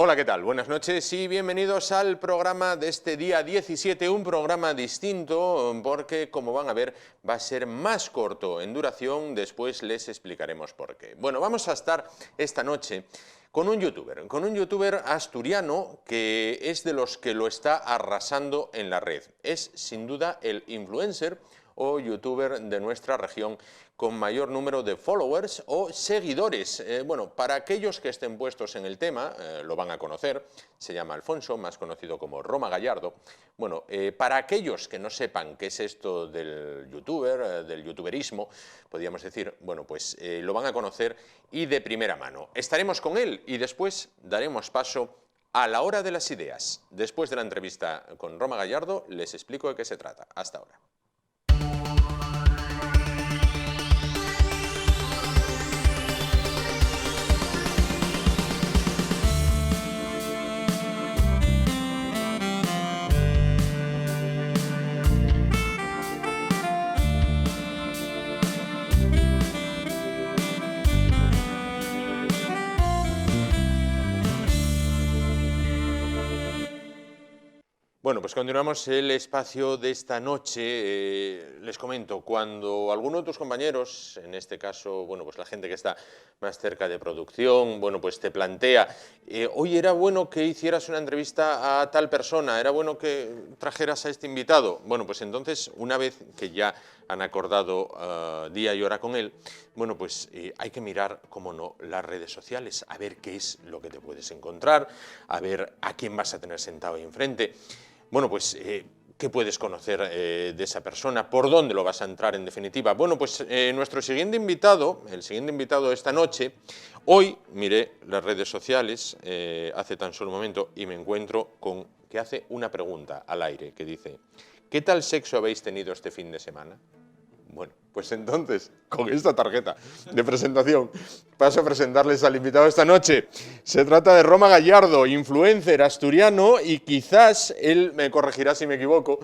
Hola, ¿qué tal? Buenas noches y bienvenidos al programa de este día 17, un programa distinto porque, como van a ver, va a ser más corto en duración, después les explicaremos por qué. Bueno, vamos a estar esta noche con un youtuber asturiano que es de los que lo está arrasando en la red. Es, sin duda, el influencer o youtuber de nuestra región con mayor número de followers o seguidores. Bueno, para aquellos que estén puestos en el tema, lo van a conocer, se llama Alfonso, más conocido como Roma Gallardo. Bueno, para aquellos que no sepan qué es esto del youtuber, del youtuberismo, podríamos decir, bueno, pues lo van a conocer y de primera mano. Estaremos con él y después daremos paso a la hora de las ideas. Después de la entrevista con Roma Gallardo, les explico de qué se trata. Hasta ahora. Bueno, pues continuamos el espacio de esta noche. Les comento, cuando alguno de tus compañeros, en este caso, bueno, pues la gente que está más cerca de producción, bueno, pues te plantea, oye, era bueno que hicieras una entrevista a tal persona, era bueno que trajeras a este invitado. Bueno, pues entonces, una vez que ya han acordado día y hora con él, bueno, pues hay que mirar, como no, las redes sociales, a ver qué es lo que te puedes encontrar, a ver a quién vas a tener sentado ahí enfrente. Bueno, pues, ¿qué puedes conocer de esa persona? ¿Por dónde lo vas a entrar, en definitiva? Bueno, pues nuestro siguiente invitado, el siguiente invitado de esta noche, hoy miré las redes sociales hace tan solo un momento y me encuentro con que hace una pregunta al aire que dice: ¿qué tal sexo habéis tenido este fin de semana? Bueno, pues entonces, con esta tarjeta de presentación, paso a presentarles al invitado esta noche. Se trata de Roma Gallardo, influencer asturiano y quizás, él me corregirá si me equivoco,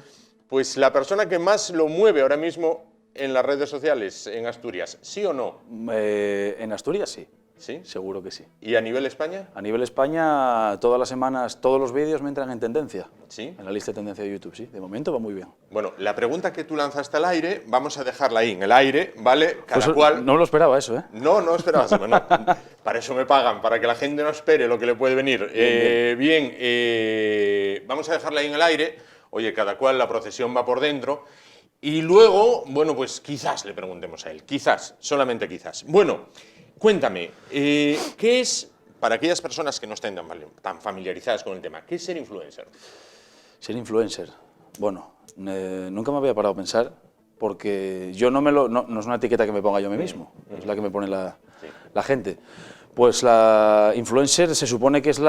pues la persona que más lo mueve ahora mismo en las redes sociales en Asturias, ¿sí o no? En Asturias sí. ¿Sí? Seguro que sí. ¿Y a nivel España? A nivel España, todas las semanas, todos los vídeos me entran en tendencia. ¿Sí? En la lista de tendencia de YouTube, sí. De momento va muy bien. Bueno, la pregunta que tú lanzaste al aire, vamos a dejarla ahí, en el aire, ¿vale? Cada Pues cual... no lo esperaba eso, ¿eh? No esperabas. Bueno, para eso me pagan, para que la gente no espere lo que le puede venir. Vamos a dejarla ahí en el aire. Oye, cada cual, la procesión va por dentro. Y luego, bueno, pues quizás le preguntemos a él. Quizás, solamente quizás. Bueno, cuéntame, ¿qué es, para aquellas personas que no estén tan familiarizadas con el tema, qué es ser influencer? Ser influencer. Bueno, nunca me había parado a pensar, porque yo no es una etiqueta que me ponga yo a mí mismo, es la que me pone la gente. Pues la influencer se supone que es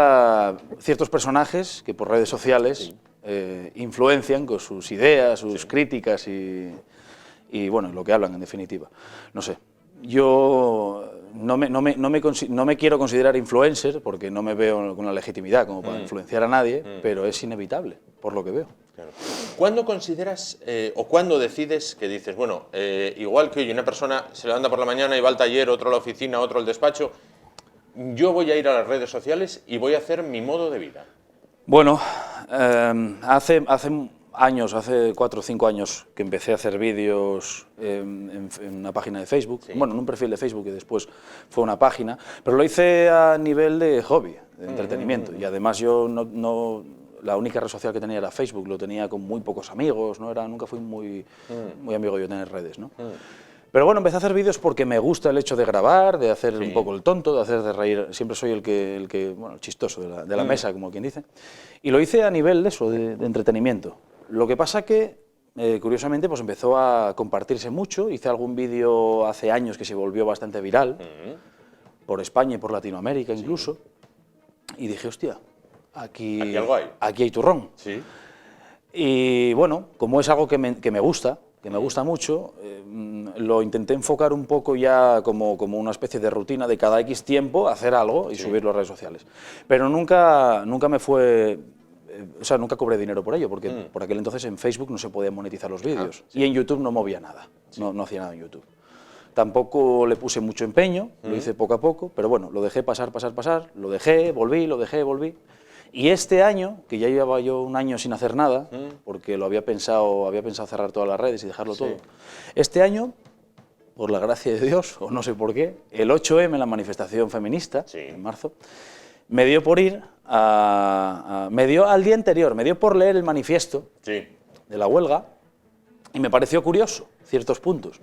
ciertos personajes que por redes sociales influencian con sus ideas, sus críticas y bueno, lo que hablan en definitiva. No sé, yo no me quiero considerar influencer porque no me veo con la legitimidad como para influenciar a nadie, pero es inevitable, por lo que veo. Claro. ¿Cuándo consideras o cuándo decides que dices, bueno, igual que hoy una persona se levanta por la mañana y va al taller, otro a la oficina, otro al despacho, yo voy a ir a las redes sociales y voy a hacer mi modo de vida? Bueno, hace años, hace 4 o 5 años que empecé a hacer vídeos en una página de Facebook, bueno, en un perfil de Facebook que después fue una página, pero lo hice a nivel de hobby, de entretenimiento, y además yo la única red social que tenía era Facebook, lo tenía con muy pocos amigos, nunca fui muy amigo yo de tener redes, ¿no? Pero bueno, empecé a hacer vídeos porque me gusta el hecho de grabar, de hacer un poco el tonto, de hacer de reír. Siempre soy el chistoso de la mesa, como quien dice. Y lo hice a nivel de eso, de entretenimiento. Lo que pasa que, curiosamente, pues empezó a compartirse mucho. Hice algún vídeo hace años que se volvió bastante viral, por España y por Latinoamérica incluso. Y dije, hostia, aquí hay turrón. Sí. Y bueno, como es algo que me gusta mucho, lo intenté enfocar un poco ya como una especie de rutina de cada X tiempo, hacer algo y subirlo a redes sociales. Pero nunca me fue... O sea, nunca cobré dinero por ello, porque por aquel entonces en Facebook no se podían monetizar los vídeos y en YouTube no movía nada, no hacía nada en YouTube. tampoco le puse mucho empeño, lo hice poco a poco, pero bueno, lo dejé pasar, lo dejé, volví, lo dejé, volví. Y este año, que ya llevaba yo un año sin hacer nada, porque lo había pensado cerrar todas las redes y dejarlo todo, este año, por la gracia de Dios, o no sé por qué, el 8M, en la manifestación feminista, en marzo, me dio por ir me dio al día anterior, me dio por leer el manifiesto de la huelga y me pareció curioso ciertos puntos.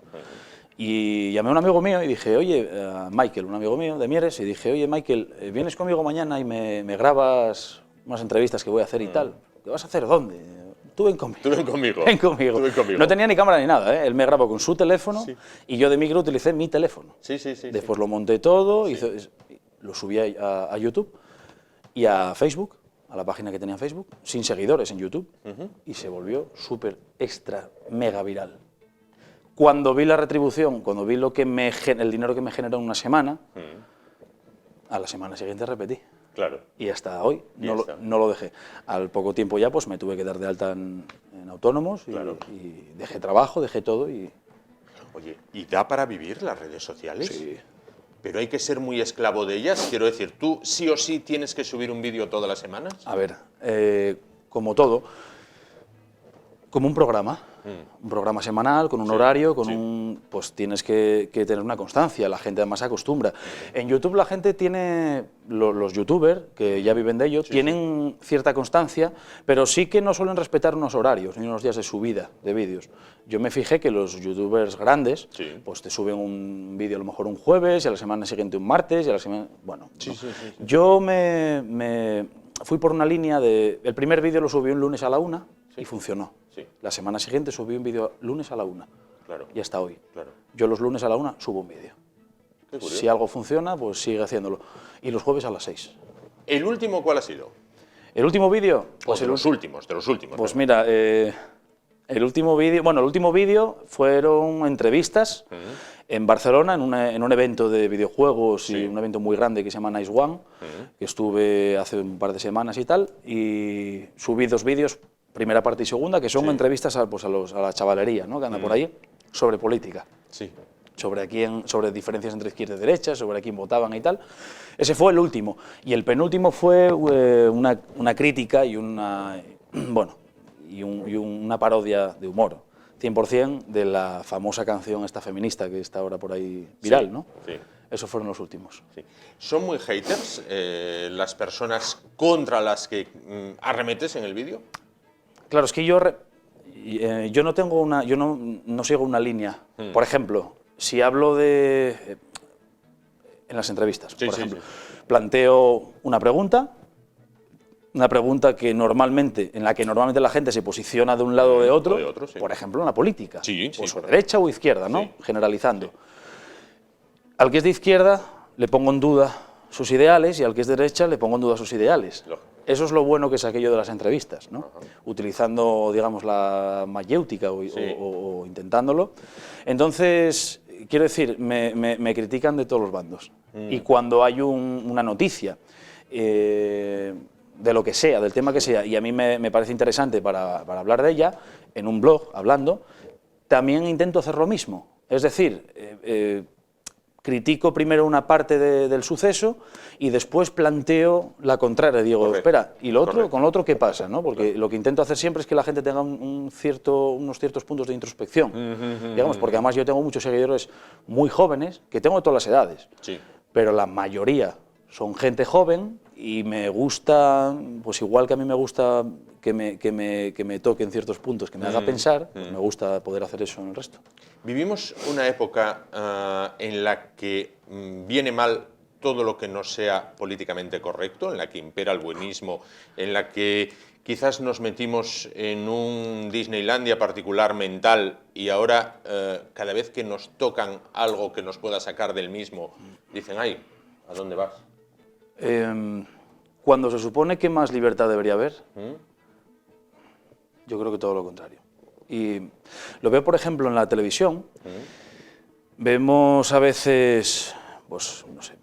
Y llamé a un amigo mío y dije, oye, Michael, un amigo mío de Mieres, y dije, oye, Michael, ¿vienes conmigo mañana y me grabas unas entrevistas que voy a hacer y tal? ¿Qué vas a hacer? ¿Dónde? Tú ven conmigo. Tú ven conmigo. Ven conmigo. Tú ven conmigo. No tenía ni cámara ni nada, ¿eh? Él me grabó con su teléfono y yo de micro utilicé mi teléfono. Después lo monté todo, lo subí a YouTube y a Facebook, a la página que tenía en Facebook, sin seguidores en YouTube, y se volvió súper extra mega viral. Cuando vi la retribución, cuando vi el dinero que me generó en una semana, a la semana siguiente repetí. Claro. Y hasta hoy no lo dejé. Al poco tiempo ya pues me tuve que dar de alta en autónomos y dejé trabajo, dejé todo y... Oye, ¿y da para vivir las redes sociales? Sí. Pero hay que ser muy esclavo de ellas. Quiero decir, ¿tú sí o sí tienes que subir un vídeo todas las semanas? A ver, como todo, como un programa semanal, con un horario, pues tienes que tener una constancia, la gente además se acostumbra. En YouTube la gente tiene, los youtubers, que ya viven de ello, tienen cierta constancia, pero sí que no suelen respetar unos horarios ni unos días de subida de vídeos. Yo me fijé que los youtubers grandes, pues te suben un vídeo a lo mejor un jueves, y a la semana siguiente un martes, y a la semana... Bueno, yo me fui por una línea de... El primer vídeo lo subí un lunes a la 1 y funcionó. La semana siguiente subí un vídeo lunes a la 1 y hasta hoy. Yo los lunes a la 1 subo un vídeo. Si algo funciona, pues sigue haciéndolo. Y los jueves a las 6. ¿El último cuál ha sido? ¿El último vídeo? Pues de los últimos. Pues mira, el último vídeo fueron entrevistas en Barcelona, en un evento de videojuegos y un evento muy grande que se llama Nice One, que estuve hace un par de semanas y tal, y subí 2 vídeos, primera parte y segunda, que son entrevistas a la chavalería, ¿no?, que anda por ahí, sobre política. Sobre diferencias entre izquierda y derecha, sobre a quién votaban y tal. Ese fue el último. Y el penúltimo fue una crítica y una parodia de humor, 100%, de la famosa canción esta feminista que está ahora por ahí viral, ¿no? Esos fueron los últimos. ¿Son muy haters las personas contra las que arremetes en el vídeo? Claro, es que yo no tengo no sigo una línea. Por ejemplo, si hablo en las entrevistas, por ejemplo, planteo una pregunta en la que normalmente la gente se posiciona de un lado o de otro, por ejemplo, en la política, pues o derecha o izquierda, ¿no? Generalizando. Al que es de izquierda le pongo en duda sus ideales y al que es de derecha le pongo en duda sus ideales. Eso es lo bueno que saqué yo de las entrevistas, ¿no? Utilizando, digamos, la mayéutica o intentándolo. Entonces, quiero decir, me critican de todos los bandos. Y cuando hay una noticia de lo que sea, del tema que sea, y a mí me parece interesante para hablar de ella, en un blog, hablando, también intento hacer lo mismo. Es decir, critico primero una parte del suceso y después planteo la contraria. Digo, espera, ¿y lo otro? ¿Con lo otro qué pasa? ¿No? Porque lo que intento hacer siempre es que la gente tenga unos ciertos puntos de introspección. Digamos, porque además yo tengo muchos seguidores muy jóvenes, que tengo de todas las edades, pero la mayoría son gente joven y me gusta, pues igual que a mí me gusta que me toquen ciertos puntos, que me haga pensar, pues me gusta poder hacer eso en el resto. Vivimos una época en la que viene mal todo lo que no sea políticamente correcto, en la que impera el buenismo, en la que quizás nos metimos en un Disneylandia particular mental y ahora cada vez que nos tocan algo que nos pueda sacar del mismo, dicen, ay, ¿a dónde vas? Cuando se supone que más libertad debería haber, yo creo que todo lo contrario. Y lo veo, por ejemplo, en la televisión. Vemos a veces, pues, no sé,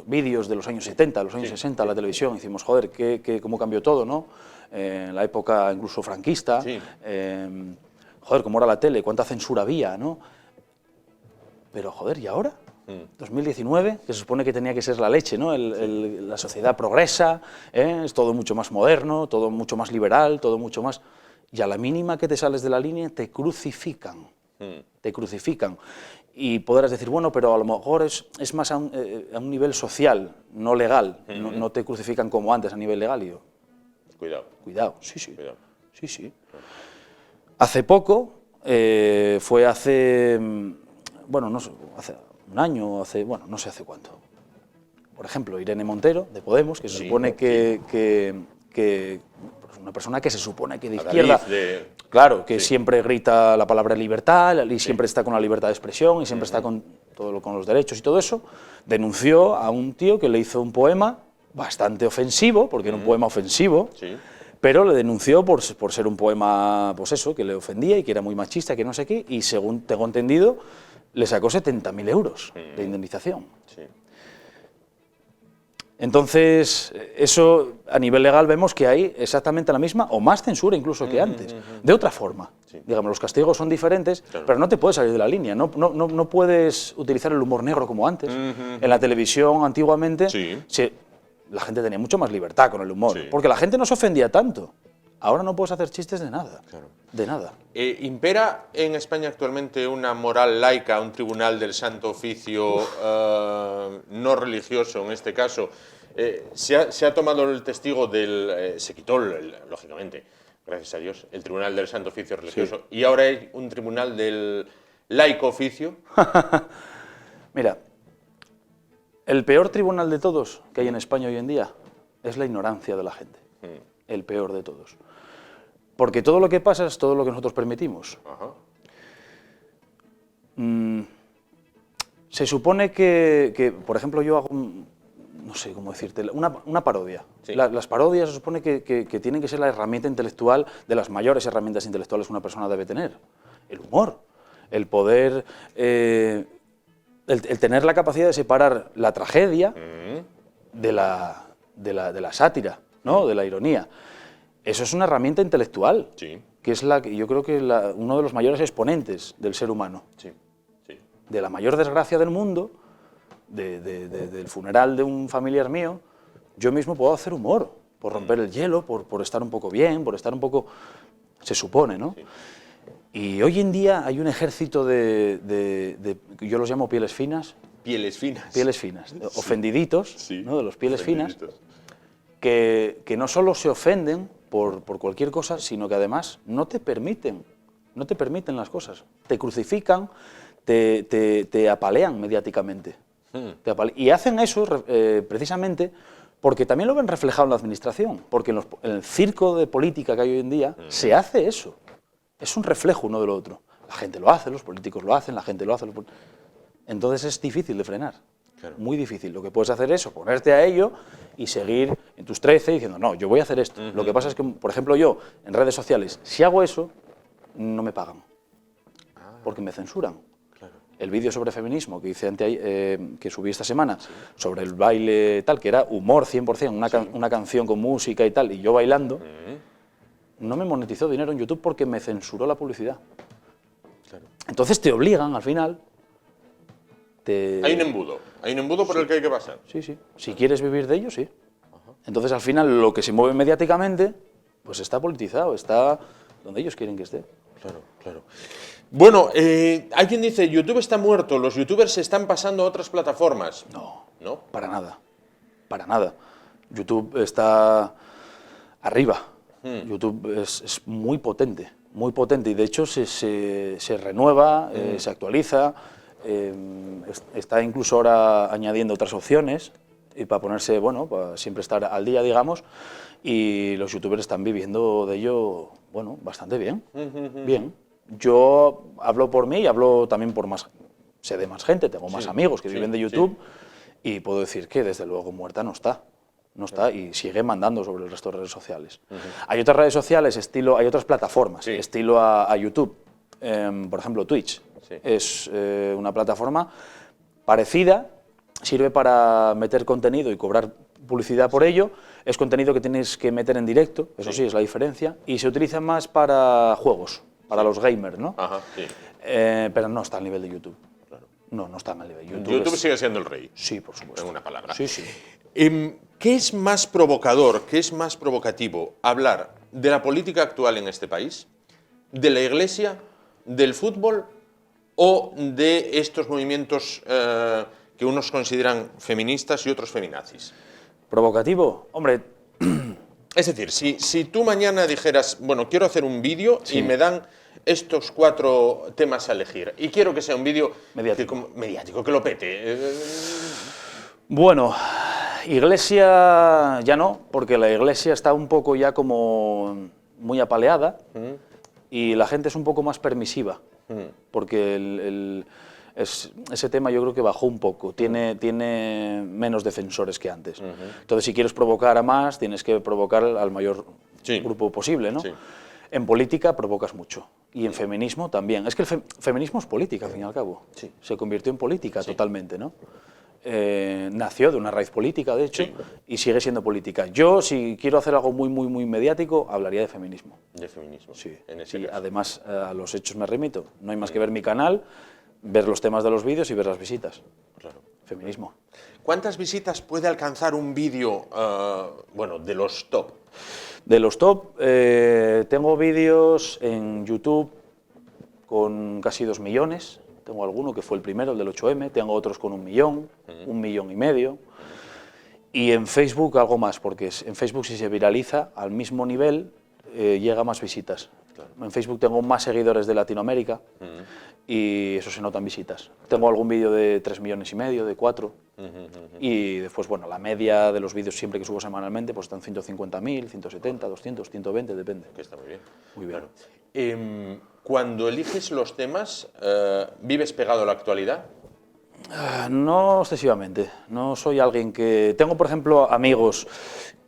vídeos de los años 70, los años 60 en la televisión. Y decimos, joder, cómo cambió todo, ¿no? En la época incluso franquista. Joder, cómo era la tele, cuánta censura había, ¿no? pero joder, ¿y ahora? 2019, que se supone que tenía que ser la leche, ¿no? La sociedad progresa, es todo mucho más moderno, todo mucho más liberal, todo mucho más... Y a la mínima que te sales de la línea te crucifican, te crucifican. Y podrás decir, bueno, pero a lo mejor es más a un nivel social, no legal, no te crucifican como antes a nivel legal. Y yo, cuidado, sí. Cuidado. Sí. Hace poco, fue hace, bueno, no sé, hace un año, bueno, no sé hace cuánto. Por ejemplo, Irene Montero, de Podemos, que se supone que una persona que se supone que de izquierda, claro, que siempre grita la palabra libertad y siempre está con la libertad de expresión y siempre está con los derechos y todo eso, denunció a un tío que le hizo un poema bastante ofensivo, porque era un poema ofensivo, pero le denunció por ser un poema, pues eso, que le ofendía y que era muy machista, que no sé qué, y según tengo entendido, le sacó 70.000 euros de indemnización. Entonces, eso a nivel legal vemos que hay exactamente la misma o más censura incluso que antes, de otra forma. Digamos, los castigos son diferentes, pero no te puedes salir de la línea, no puedes utilizar el humor negro como antes. En la televisión antiguamente la gente tenía mucho más libertad con el humor, porque la gente no se ofendía tanto. Ahora no puedes hacer chistes de nada, de nada. ¿Impera en España actualmente una moral laica, un tribunal del Santo Oficio no religioso en este caso? Se ha tomado el testigo se quitó, lógicamente, gracias a Dios, el tribunal del Santo Oficio religioso, y ahora hay un tribunal del laico oficio. Mira, el peor tribunal de todos que hay en España hoy en día es la ignorancia de la gente. El peor de todos. Porque todo lo que pasa es todo lo que nosotros permitimos. Se supone que, por ejemplo, yo hago, no sé cómo decirte, una parodia. Las parodias se supone que tienen que ser la herramienta intelectual de las mayores herramientas intelectuales que una persona debe tener. El humor, el poder, el tener la capacidad de separar la tragedia de la sátira, ¿no? De la ironía. Eso es una herramienta intelectual, que es yo creo que uno de los mayores exponentes del ser humano. De la mayor desgracia del mundo, del funeral de un familiar mío, yo mismo puedo hacer humor, por romper el hielo, por estar un poco bien, por estar un poco... se supone, ¿no? Y hoy en día hay un ejército yo los llamo pieles finas. Pieles finas, ofendiditos, ¿no? De los pieles finas, que no solo se ofenden por cualquier cosa, sino que además no te permiten las cosas. Te crucifican, te apalean mediáticamente. Y hacen eso precisamente porque también lo ven reflejado en la administración, porque en el circo de política que hay hoy en día se hace eso. Es un reflejo uno de lo otro. La gente lo hace, los políticos lo hacen, la gente lo hace. Entonces es difícil de frenar. Muy difícil. Lo que puedes hacer es oponerte a ello y seguir en tus 13 diciendo, no, yo voy a hacer esto. Lo que pasa es que, por ejemplo, yo, en redes sociales, si hago eso, no me pagan. Porque me censuran. El vídeo sobre feminismo que hice que subí esta semana, sobre el baile tal, que era humor 100%, una canción con música y tal, y yo bailando, no me monetizó dinero en YouTube porque me censuró la publicidad. Entonces te obligan, al final... Hay un embudo por el que hay que pasar. Sí. Si quieres vivir de ello, sí. Entonces, al final, lo que se mueve mediáticamente, pues está politizado, está donde ellos quieren que esté. Claro. Bueno, alguien dice, YouTube está muerto, los youtubers se están pasando a otras plataformas. No, para nada. YouTube está arriba. YouTube es muy potente, y de hecho se renueva, se actualiza. Está incluso ahora añadiendo otras opciones y para ponerse, bueno, para siempre estar al día, digamos, y los youtubers están viviendo de ello, bueno, bastante bien. Bien. Yo hablo por mí y hablo también sé de más gente, tengo más amigos que viven de YouTube y puedo decir que desde luego muerta no está. Y sigue mandando sobre el resto de redes sociales. Hay otras redes sociales, hay otras plataformas, estilo a YouTube, por ejemplo Twitch. Es una plataforma parecida, sirve para meter contenido y cobrar publicidad por ello, es contenido que tienes que meter en directo, eso sí, es la diferencia, y se utiliza más para juegos, para los gamers, ¿no? Pero no está al nivel de YouTube. No, no están al nivel. YouTube sigue siendo el rey. Sí, por supuesto. En una palabra. Sí, sí. ¿Qué es más provocador, qué es más provocativo? ¿Hablar de la política actual en este país, de la Iglesia, del fútbol o de estos movimientos que unos consideran feministas y otros feminazis? ¿Provocativo? Hombre... Es decir, si tú mañana dijeras, bueno, quiero hacer un vídeo Sí. y me dan estos 4 temas a elegir y quiero que sea un vídeo mediático, que lo pete. Bueno, Iglesia ya no, porque la Iglesia está un poco ya como muy apaleada y la gente es un poco más permisiva, porque ese tema yo creo que bajó un poco, tiene menos defensores que antes. Entonces, si quieres provocar a más, tienes que provocar al mayor grupo posible, ¿no? Sí. En política provocas mucho, y en feminismo también. Es que el feminismo es política, al fin y al cabo. Sí. Se convirtió en política totalmente, ¿no? Nació de una raíz política, de hecho, y sigue siendo política. Yo, si quiero hacer algo muy mediático, hablaría de feminismo. De feminismo. Sí, En ese caso. además a los hechos me remito. No hay más que ver mi canal, ver los temas de los vídeos y ver las visitas. Claro. Feminismo. ¿Cuántas visitas puede alcanzar un vídeo, bueno, de los top? De los top, tengo vídeos en YouTube con casi 2 millones. Tengo alguno que fue el primero, el del 8M. Tengo otros con 1 millón, 1,5 millones. Y en Facebook algo más, porque en Facebook si se viraliza al mismo nivel, llega a más visitas. Claro. En Facebook tengo más seguidores de Latinoamérica y eso se nota en visitas. Tengo algún vídeo de 3,5 millones, de 4. Y después, bueno, la media de los vídeos siempre que subo semanalmente pues están 150.000, 170, 200, 120, depende. Que está muy bien. Muy bien. Claro. Cuando eliges los temas, ¿vives pegado a la actualidad? No excesivamente. No soy alguien que... Tengo, por ejemplo, amigos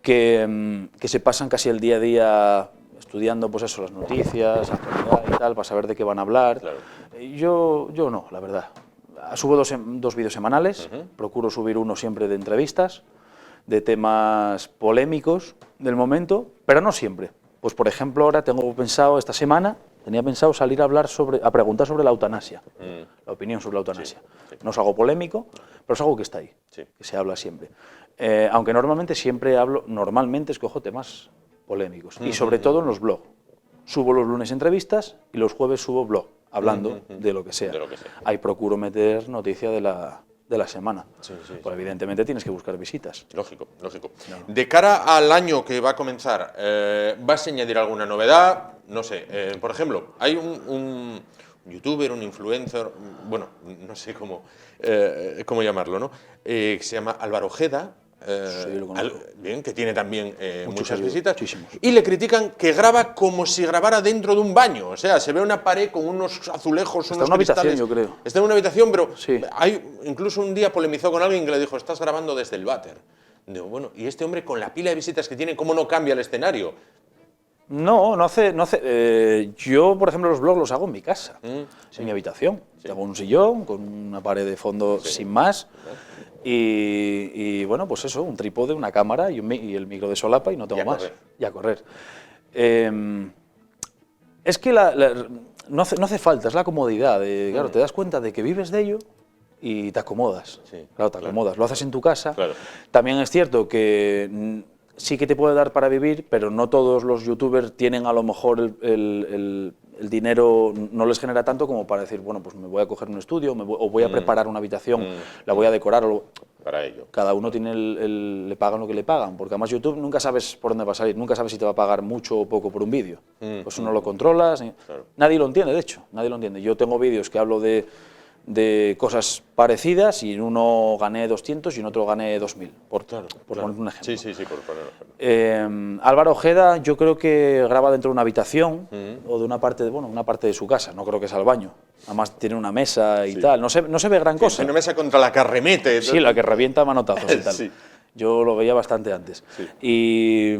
que se pasan casi el día a día estudiando, pues eso, las noticias, la actualidad y tal, para saber de qué van a hablar. Claro. Yo no, la verdad. Subo 2 vídeos semanales, procuro subir uno siempre de entrevistas, de temas polémicos del momento, pero no siempre. Pues, por ejemplo, ahora tengo pensado, esta semana, tenía pensado salir a preguntar sobre la eutanasia, la opinión sobre la eutanasia. Sí. No es algo polémico, pero es algo que está ahí, que se habla siempre. Aunque normalmente escojo temas polémicos, y sobre todo en los blogs. Subo los lunes entrevistas y los jueves subo blog, hablando de lo que sea. Ahí procuro meter noticia de la semana. Pues evidentemente tienes que buscar visitas. Lógico, lógico. Claro. De cara al año que va a comenzar, ¿vas a añadir alguna novedad? No sé, por ejemplo, hay un youtuber, un influencer, bueno, no sé cómo llamarlo, ¿no? Que se llama Álvaro Ojeda. Bien, que tiene también muchas visitas, muchísimos. Y le critican que graba como si grabara dentro de un baño, o sea, se ve una pared con unos azulejos, está unos en una cristales. Habitación, yo creo. Está en una habitación, pero incluso un día polemizó con alguien que le dijo, estás grabando desde el váter. Digo, bueno, y este hombre con la pila de visitas que tiene, ¿cómo no cambia el escenario? No hace. Yo, por ejemplo, los blogs los hago en mi casa, en mi habitación. Tengo un sillón con una pared de fondo sin más. Y bueno, pues eso, un trípode, una cámara y el micro de solapa y no tengo más. Y a correr. Es que no hace falta, es la comodidad. Claro, te das cuenta de que vives de ello y te acomodas. Claro, te acomodas. Lo haces en tu casa. Claro. También es cierto que sí que te puede dar para vivir, pero no todos los youtubers tienen a lo mejor el dinero, no les genera tanto como para decir, bueno, pues me voy a coger un estudio o voy a preparar una habitación, la voy a decorar. Para ello. Cada uno tiene le pagan lo que le pagan, porque además YouTube nunca sabes por dónde va a salir, nunca sabes si te va a pagar mucho o poco por un vídeo. Pues no lo controlas, nadie lo entiende, de hecho, nadie lo entiende. Yo tengo vídeos que hablo de cosas parecidas y en uno gané 200 y en otro gané 2.000, por poner un ejemplo. Sí, por poner un ejemplo. Álvaro Ojeda yo creo que graba dentro de una habitación o de una parte de su casa, no creo que sea el baño. Además tiene una mesa y tal, no se ve gran cosa. Tiene una mesa contra la que arremete. Sí, la que revienta manotazos y tal. Yo lo veía bastante antes. Y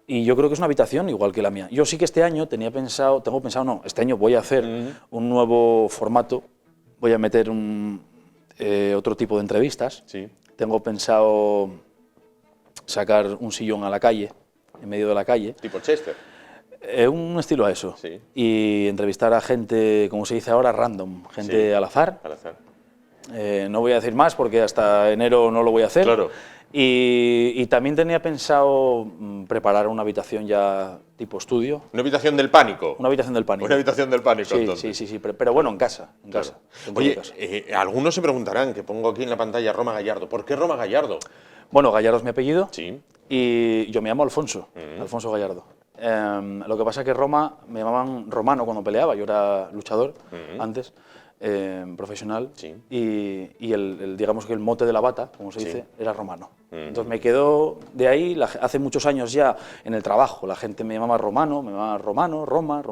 yo creo que es una habitación igual que la mía. Yo sí que este año este año voy a hacer un nuevo formato. Voy a meter otro tipo de entrevistas. Tengo pensado sacar un sillón a la calle, en medio de la calle. ¿Tipo Chester? Un estilo a eso. Y entrevistar a gente, como se dice ahora, random, gente al azar. No voy a decir más porque hasta enero no lo voy a hacer. Claro. Y también tenía pensado preparar una habitación ya tipo estudio. Una habitación del pánico. Una habitación del pánico. Una habitación del pánico, sí, entonces. Sí, pero bueno, en casa. Claro. Dentro Oye, de casa. algunos se preguntarán, que pongo aquí en la pantalla Roma Gallardo. ¿Por qué Roma Gallardo? Bueno, Gallardo es mi apellido. Sí. Y yo me llamo Alfonso, Alfonso Gallardo. Lo que pasa es que Roma, me llamaban Romano cuando peleaba, yo era luchador antes, profesional, Sí. y digamos que el mote de la bata, como se dice, era Romano. Entonces me quedó de ahí, hace muchos años ya en el trabajo, la gente me llamaba Romano, Roma,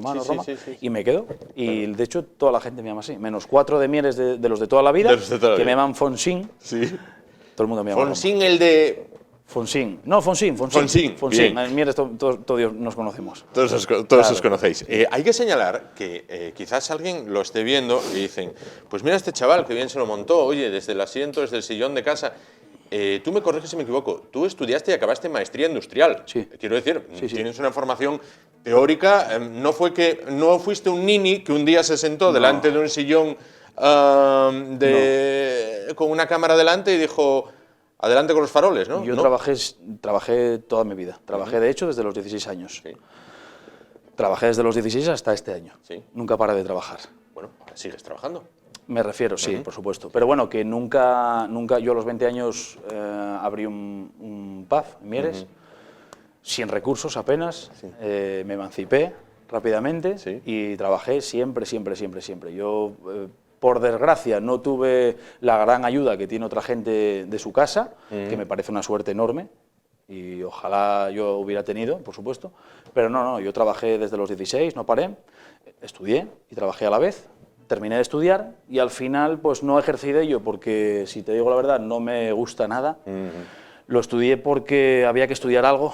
Sí. y me quedo. Y de hecho toda la gente me llama así, menos 4 de Mieres de los de toda la vida, De los de toda la que vida. me llaman Fonsín, Sí. todo el mundo me llama Roma. Fonsín, el de... Fonsín. No, Fonsín. Bien. En Mieres todos nos conocemos. Todos os conocéis. Hay que señalar que quizás alguien lo esté viendo y dicen, pues mira este chaval que bien se lo montó, oye, desde el asiento, desde el sillón de casa. Tú me corriges si me equivoco, tú estudiaste y acabaste maestría industrial. Sí. Quiero decir, Sí. tienes una formación teórica, no fuiste un nini que un día se sentó delante de un sillón con una cámara delante y dijo, adelante con los faroles, ¿no? Yo ¿No? trabajé toda mi vida. Trabajé, de hecho, desde los 16 años. Sí. Trabajé desde los 16 hasta este año. Sí. Nunca paré de trabajar. Bueno, ahora sigues trabajando. Me refiero, sí, por supuesto. Pero bueno, que nunca yo a los 20 años abrí un pub en Mieres, sin recursos apenas, me emancipé rápidamente Sí. y trabajé siempre. Yo, por desgracia, no tuve la gran ayuda que tiene otra gente de su casa, que me parece una suerte enorme, y ojalá yo hubiera tenido, por supuesto, pero no, yo trabajé desde los 16, no paré, estudié y trabajé a la vez. Terminé de estudiar y al final pues no ejercí de ello porque, si te digo la verdad, no me gusta nada. Lo estudié porque había que estudiar algo,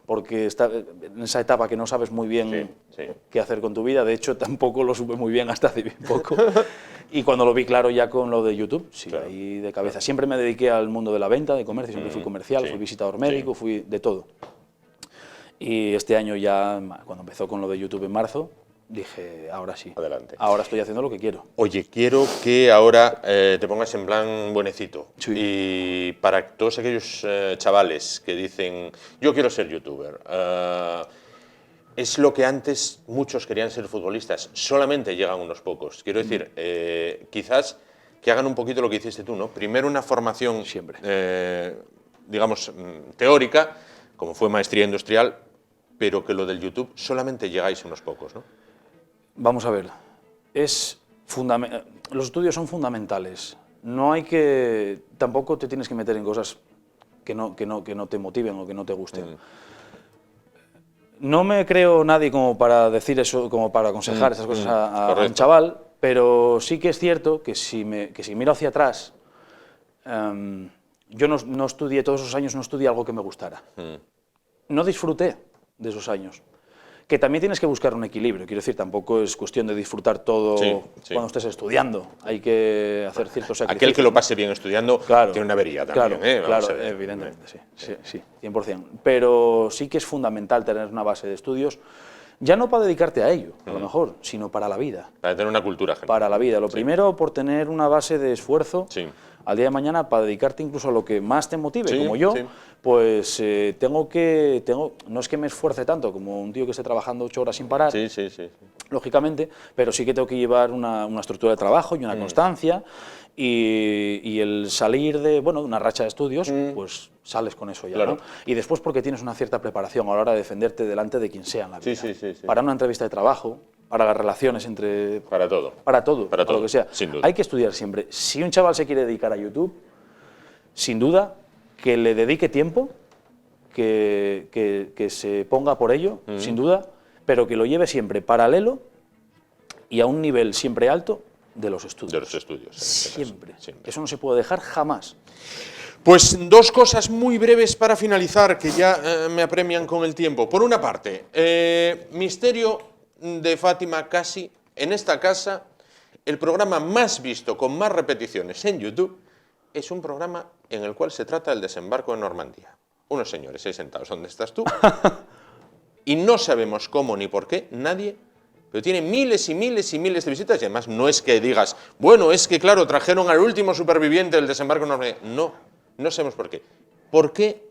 porque está en esa etapa que no sabes muy bien qué hacer con tu vida. De hecho, tampoco lo supe muy bien hasta hace bien poco. Y cuando lo vi claro ya con lo de YouTube, sí, claro, ahí de cabeza. Siempre me dediqué al mundo de la venta, de comercio, siempre fui comercial, fui visitador médico, fui de todo. Y este año ya, cuando empezó con lo de YouTube en marzo, dije, ahora sí. Adelante. Ahora estoy haciendo lo que quiero. Oye, quiero que ahora te pongas en plan buenecito. Sí. Y para todos aquellos chavales que dicen, yo quiero ser youtuber, es lo que antes muchos querían ser futbolistas, solamente llegan unos pocos. Quiero decir, quizás que hagan un poquito lo que hiciste tú, ¿no? Primero una formación, digamos, teórica, como fue maestría industrial, pero que lo del YouTube solamente llegáis unos pocos, ¿no? Vamos a ver, los estudios son fundamentales. No hay que, tampoco te tienes que meter en cosas que no te motiven o que no te gusten. No me creo nadie como para decir eso, como para aconsejar esas cosas a un chaval, pero sí que es cierto que si miro hacia atrás, yo no estudié todos esos años, no estudié algo que me gustara. No disfruté de esos años. Que también tienes que buscar un equilibrio, quiero decir, tampoco es cuestión de disfrutar todo cuando estés estudiando, hay que hacer ciertos sacrificios. Aquel que lo pase bien estudiando tiene una avería también, Claro, evidentemente, sí, 100%. Pero sí que es fundamental tener una base de estudios, ya no para dedicarte a ello, a lo mejor, sino para la vida. Para tener una cultura general. Para la vida. Lo primero, por tener una base de esfuerzo, al día de mañana, para dedicarte incluso a lo que más te motive, como yo, pues no es que me esfuerce tanto como un tío que esté trabajando 8 horas sin parar, lógicamente, pero sí que tengo que llevar una estructura de trabajo y una constancia, y el salir de una racha de estudios, pues sales con eso ya, claro, ¿no? Y después porque tienes una cierta preparación a la hora de defenderte delante de quien sea en la vida. Sí. Para una entrevista de trabajo, para las relaciones entre... Para todo. Para lo que sea. Sin duda. Hay que estudiar siempre. Si un chaval se quiere dedicar a YouTube, sin duda, que le dedique tiempo, que se ponga por ello, sin duda, pero que lo lleve siempre paralelo y a un nivel siempre alto de los estudios. De los estudios. Siempre. Eso no se puede dejar jamás. Pues dos cosas muy breves para finalizar, que ya me apremian con el tiempo. Por una parte, Misterio de Fátima Casi, en esta casa, el programa más visto con más repeticiones en YouTube, es un programa en el cual se trata del desembarco en Normandía. Unos señores ahí sentados donde estás tú, y no sabemos cómo ni por qué nadie pero tiene miles y miles y miles de visitas, y además no es que digas, bueno, es que claro, trajeron al último superviviente del desembarco en Normandía. No, no sabemos por qué. ¿Por qué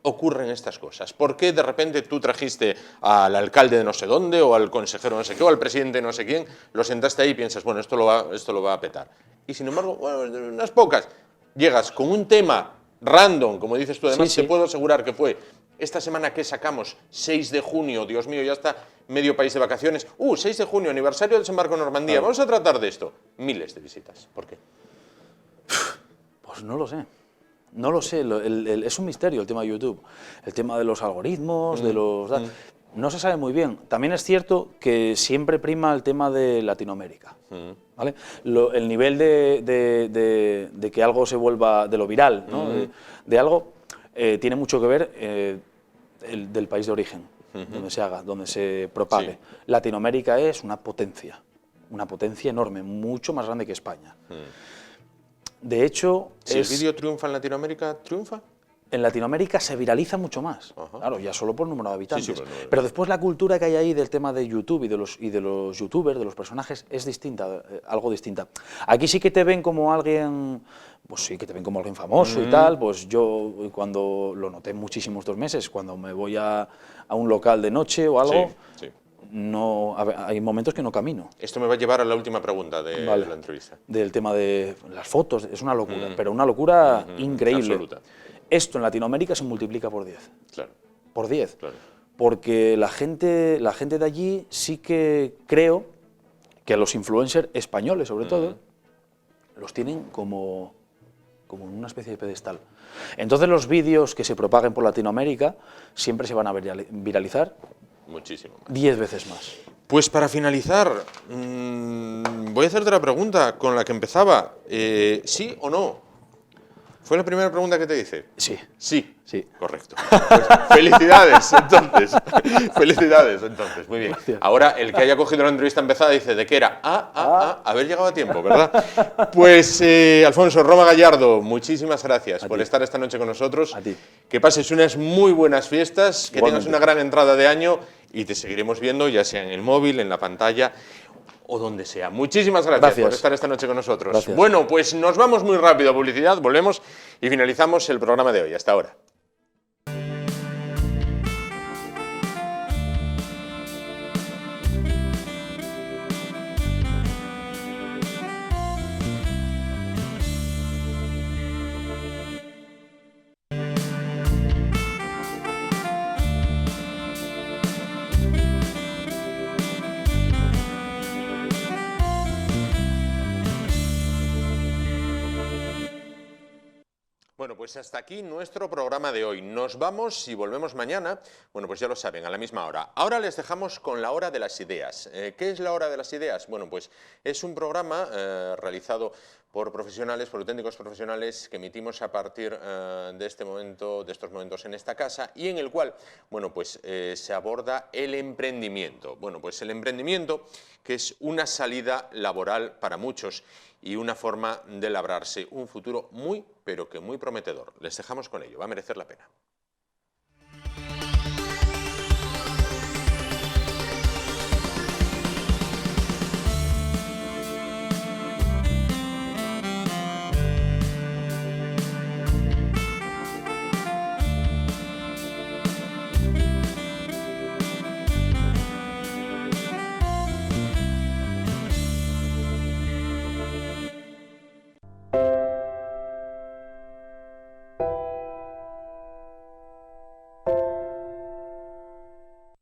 ocurren estas cosas? ¿Por qué de repente tú trajiste al alcalde de no sé dónde, o al consejero no sé qué, o al presidente no sé quién, lo sentaste ahí y piensas, bueno, esto lo va a petar? Y sin embargo, bueno, unas pocas, llegas con un tema random, como dices tú, además Sí, sí. te puedo asegurar que fue esta semana que sacamos, 6 de junio, Dios mío, ya está medio país de vacaciones, 6 de junio, aniversario del desembarco en Normandía, Claro. vamos a tratar de esto. Miles de visitas. ¿Por qué? Pues no lo sé. No lo sé, es un misterio el tema de YouTube. El tema de los algoritmos, de los... No se sabe muy bien. También es cierto que siempre prima el tema de Latinoamérica. ¿Vale? El nivel de que algo se vuelva, de lo viral, ¿no? de algo, tiene mucho que ver del país de origen, donde se haga, donde se propague. Sí. Latinoamérica es una potencia enorme, mucho más grande que España. De hecho, Si el vídeo triunfa en Latinoamérica, ¿triunfa? en Latinoamérica se viraliza mucho más. Ajá. Claro, ya solo por número de habitantes. Sí, sí, bueno, pero después la cultura que hay ahí del tema de YouTube y de los youtubers, de los personajes, es distinta, algo distinta. Aquí sí que te ven como alguien, pues sí que te ven como alguien famoso y tal. Pues yo cuando lo noté muchísimo estos meses, cuando me voy a un local de noche o algo, Sí, sí. no, hay momentos que no camino. Esto me va a llevar a la última pregunta de Vale. la entrevista. Del tema de las fotos, es una locura, pero una locura increíble. Absoluta. Esto en Latinoamérica se multiplica por 10. Claro, Por 10. claro. Porque la gente de allí sí que creo que a los influencers españoles, sobre todo, los tienen como en una especie de pedestal. Entonces los vídeos que se propaguen por Latinoamérica siempre se van a viralizar Muchísimo más. 10 veces más. Pues para finalizar, voy a hacerte la pregunta con la que empezaba. ¿Sí o no? ¿Fue la primera pregunta que te hice? Sí. Sí. Sí. Correcto. Pues, felicidades, entonces. Felicidades, entonces. Muy bien. Gracias. Ahora, el que haya cogido la entrevista empezada dice, ¿de qué era? Haber llegado a tiempo, ¿verdad? Pues, Alfonso, Roma Gallardo, muchísimas gracias por estar esta noche con nosotros. A ti. Que pases unas muy buenas fiestas, que Igualmente. tengas una gran entrada de año y te seguiremos viendo, ya sea en el móvil, en la pantalla o donde sea. Muchísimas gracias por estar esta noche con nosotros. Gracias. Bueno, pues nos vamos muy rápido a publicidad, volvemos y finalizamos el programa de hoy. Hasta ahora. Bueno, pues hasta aquí nuestro programa de hoy. Nos vamos y volvemos mañana, bueno, pues ya lo saben, a la misma hora. Ahora les dejamos con la Hora de las Ideas. ¿Qué es la Hora de las Ideas? Bueno, pues es un programa realizado por profesionales, por auténticos profesionales, que emitimos a partir de estos momentos en esta casa, y en el cual, bueno, pues se aborda el emprendimiento. Bueno, pues el emprendimiento, que es una salida laboral para muchos y una forma de labrarse un futuro muy, pero que muy prometedor. Les dejamos con ello, va a merecer la pena.